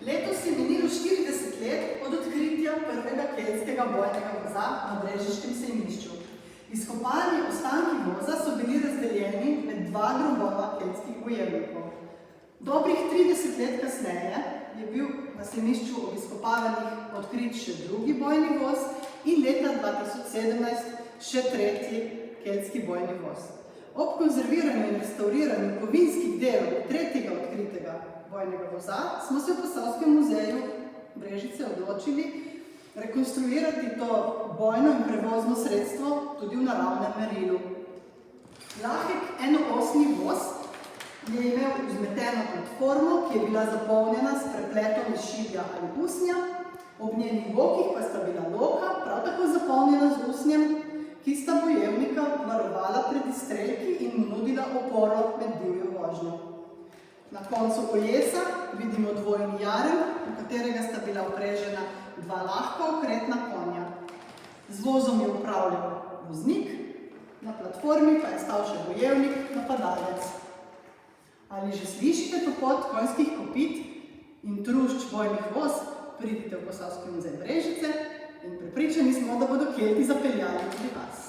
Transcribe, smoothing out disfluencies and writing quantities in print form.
Letos je minilo 40 let od odkritja prvega keltskega bojnega voza na brežiškem sejmišču. Izkopani ostanki voza so bili razdeljeni med dva grobova keltskih bojevnikov. Dobrih 30 let kasneje je bil na sejmišču ob izkopavanih odkrit še drugi bojni voz in leta 2017 še tretji keltski bojni voz. Ob konzerviranju in restauriranju kovinskih delov tretjega odkritega bojnega voza smo se v Posavskem muzeju Brežice odločili rekonstruirati to bojno in prevozno sredstvo tudi v naravnem merilu. Lahek enoosni voz je imel vzmeteno platformo, ki je bila zapolnjena s prepletom iz šibja ali usnja, ob njenih bokih pa sta bila loka, prav tako zapolnjena z usnjem, ki sta bojevnika varovala pred izstrelki in mu nudila oporo med divjo vožnjo. Na koncu kolesa vidimo dvojni jarem, v katerega sta bila vprežena dva lahka okretna konja. Z vozom je upravljal voznik, na platformi pa je stal še bojevnik, napadalec. Ali že slišite topot konjskih kopit in trušč bojnih voz? Pridite v Posavski muzej Brežice in prepričani smo, da bodo Kelti zapeljali tudi vas.